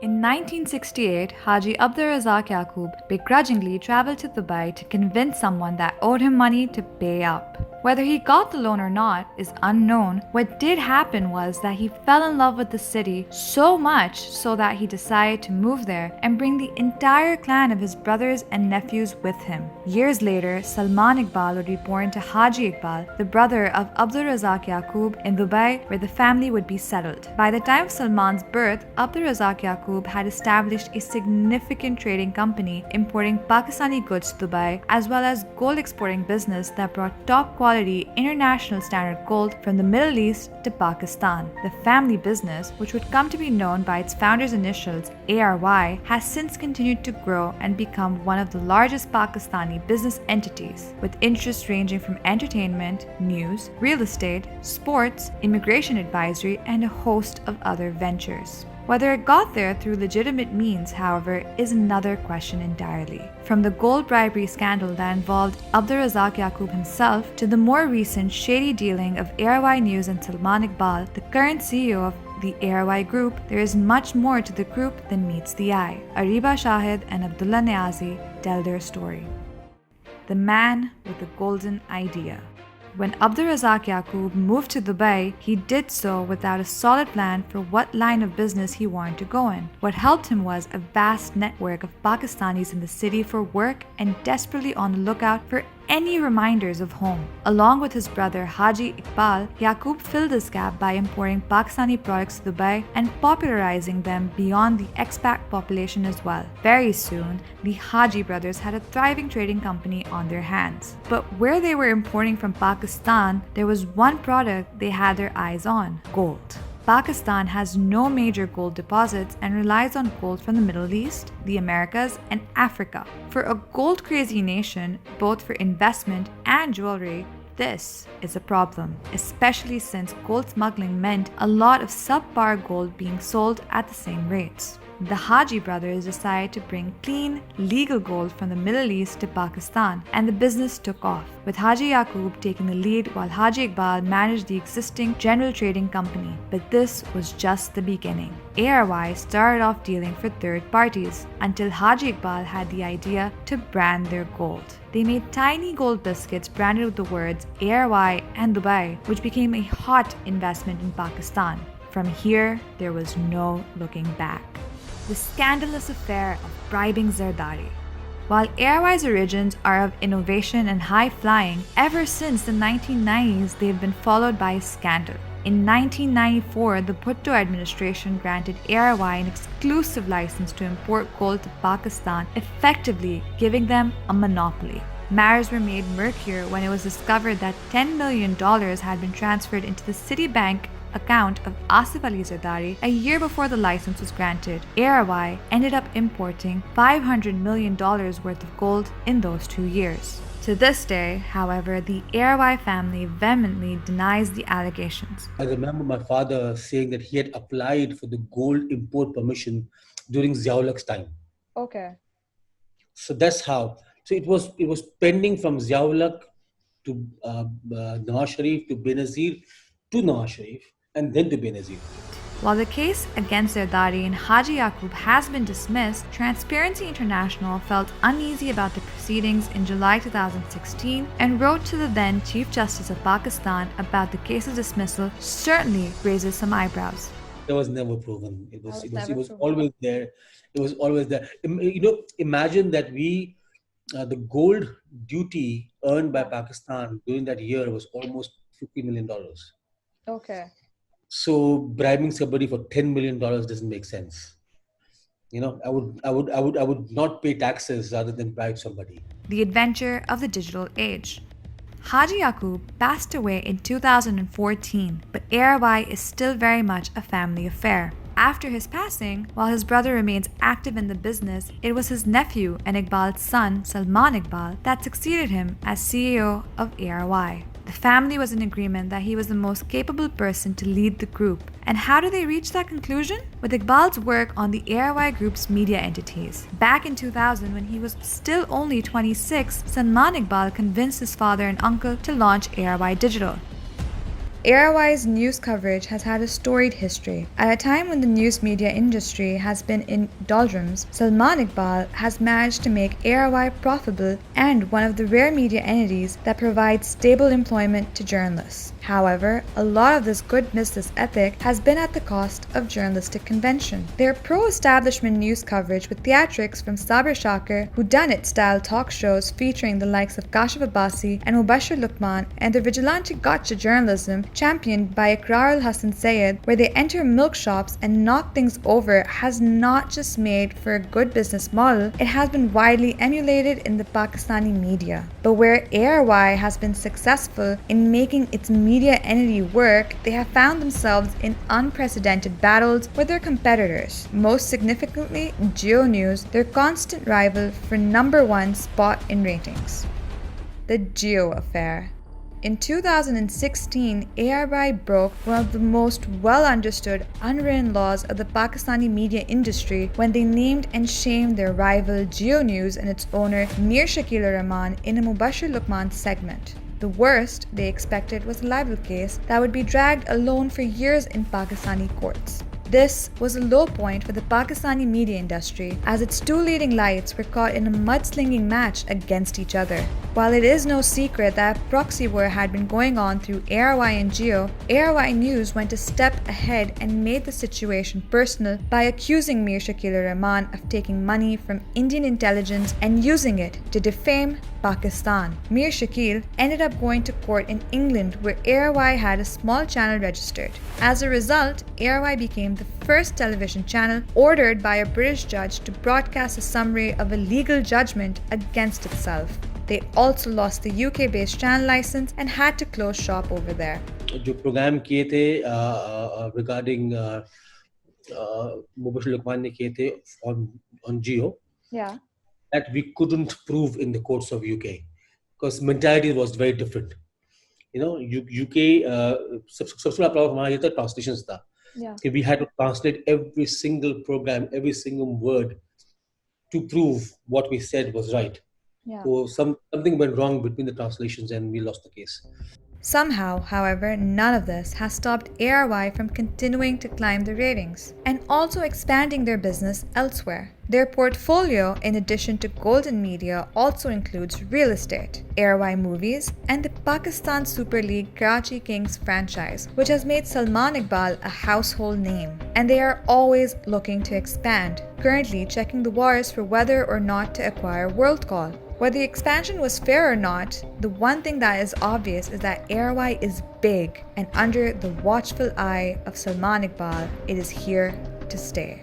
In 1968, Haji Abdulrazak Yaqub begrudgingly traveled to Dubai to convince someone that owed him money to pay up. Whether he got the loan or not is unknown. What did happen was that he fell in love with the city so much so that he decided to move there and bring the entire clan of his brothers and nephews with him. Years later, Salman Iqbal would be born to Haji Iqbal, the brother of Abdulrazak Yaqub, in Dubai, where the family would be settled. By the time of Salman's birth, Abdulrazak Yaqub had established a significant trading company importing Pakistani goods to Dubai, as well as gold exporting business that brought top quality international standard gold from the Middle East to Pakistan. The family business, which would come to be known by its founder's initials ARY, has since continued to grow and become one of the largest Pakistani business entities, with interests ranging from entertainment, news, real estate, sports, immigration advisory, and a host of other ventures. Whether it got there through legitimate means, however, is another question entirely. From the gold bribery scandal that involved Abdulrazak Yaqub himself to the more recent shady dealing of ARY News and Salman Iqbal, the current CEO of the ARY Group, there is much more to the group than meets the eye. Ariba, Shahid, and Abdullah Niazi tell their story. The man with the golden idea. When Abdulrazak Yaqub moved to Dubai, he did so without a solid plan for what line of business he wanted to go in. What helped him was a vast network of Pakistanis in the city for work and desperately on the lookout for any reminders of home. Along with his brother Haji Iqbal, Yaqub filled this gap by importing Pakistani products to Dubai and popularizing them beyond the expat population as well. Very soon, the Haji brothers had a thriving trading company on their hands. But where they were importing from Pakistan, there was one product they had their eyes on: gold. Pakistan has no major gold deposits and relies on gold from the Middle East, the Americas, and Africa. For a gold-crazy nation, both for investment and jewelry, this is a problem, especially since gold smuggling meant a lot of subpar gold being sold at the same rates. The Haji brothers decided to bring clean, legal gold from the Middle East to Pakistan, and the business took off, with Haji Yaqub taking the lead while Haji Iqbal managed the existing general trading company. But this was just the beginning. ARY started off dealing for third parties until Haji Iqbal had the idea to brand their gold. They made tiny gold biscuits branded with the words ARY and Dubai, which became a hot investment in Pakistan. From here, there was no looking back. The scandalous affair of bribing Zardari. While ARY's origins are of innovation and high flying, ever since the 1990s they've been followed by a scandal. In 1994, the Bhutto administration granted ARY an exclusive license to import gold to Pakistan, effectively giving them a monopoly. Matters were made murkier when it was discovered that $10 million had been transferred into the Citibank account of Asif Ali Zardari a year before the license was granted. ARY ended up importing $500 million worth of gold in those 2 years. To this day, however, the ARY family vehemently denies the allegations. I remember my father saying that he had applied for the gold import permission during Ziaulak's time. Okay. So that's how. So it was pending from Ziaulak to Nawaz Sharif to Benazir to Nawaz Sharif, and then to Benazir. While the case against Zardari and Haji Yaqub has been dismissed, Transparency International felt uneasy about the proceedings in July 2016 and wrote to the then Chief Justice of Pakistan about the case's dismissal certainly raises some eyebrows. It was never proven. It was always there. It was always there. Imagine that the gold duty earned by Pakistan during that year was almost $50 million. Okay. So bribing somebody for $10 million doesn't make sense. I would not pay taxes rather than bribe somebody. The adventure of the digital age. Haji Yaqub passed away in 2014, but ARY is still very much a family affair. After his passing, while his brother remains active in the business, it was his nephew and Iqbal's son, Salman Iqbal, that succeeded him as CEO of ARY. The family was in agreement that he was the most capable person to lead the group. And how do they reach that conclusion? With Iqbal's work on the ARY Group's media entities. Back in 2000, when he was still only 26, Salman Iqbal convinced his father and uncle to launch ARY Digital. ARY's news coverage has had a storied history. At a time when the news media industry has been in doldrums, Salman Iqbal has managed to make ARY profitable and one of the rare media entities that provides stable employment to journalists. However, a lot of this good business ethic has been at the cost of journalistic convention. Their pro-establishment news coverage with theatrics from Sabir Shakir, whodunit-style talk shows featuring the likes of Kashif Abbasi and Mubashir Luqman, and the vigilante gotcha journalism championed by Iqrar al-Hassan Sayed, where they enter milk shops and knock things over, has not just made for a good business model, it has been widely emulated in the Pakistani media. But where ARY has been successful in making its media entity work, they have found themselves in unprecedented battles with their competitors, most significantly JIO News, their constant rival for #1 spot in ratings. The JIO Affair. In 2016, ARY broke one of the most well-understood unwritten laws of the Pakistani media industry when they named and shamed their rival JIO News and its owner Mir Shakil Rahman in a Mubashir Luqman segment. The worst they expected was a libel case that would be dragged alone for years in Pakistani courts. This was a low point for the Pakistani media industry, as its two leading lights were caught in a mudslinging match against each other. While it is no secret that a proxy war had been going on through ARY and JIO, ARY News went a step ahead and made the situation personal by accusing Mir Shakil Rahman of taking money from Indian intelligence and using it to defame Pakistan. Mir Shakil ended up going to court in England, where ARY had a small channel registered. As a result, ARY became the first television channel ordered by a British judge to broadcast a summary of a legal judgment against itself. They also lost the UK-based channel license and had to close shop over there. जो programme किए थे regarding Mubashir Luqman ने किए थे on JIO, Yeah. that we couldn't prove in the courts of UK because mentality was very different. You know, UK सबसे बड़ा problem हमारा ये था translations था. Yeah. We had to translate every single program, every single word to prove what we said was right. Yeah. So something went wrong between the translations and we lost the case. Somehow, however, none of this has stopped ARY from continuing to climb the ratings and also expanding their business elsewhere. Their portfolio, in addition to Golden Media, also includes real estate, ARY Movies, and the Pakistan Super League Karachi Kings franchise, which has made Salman Iqbal a household name. And they are always looking to expand, currently checking the waters for whether or not to acquire WorldCall. Whether the expansion was fair or not, the one thing that is obvious is that ARY is big, and under the watchful eye of Salman Iqbal, it is here to stay.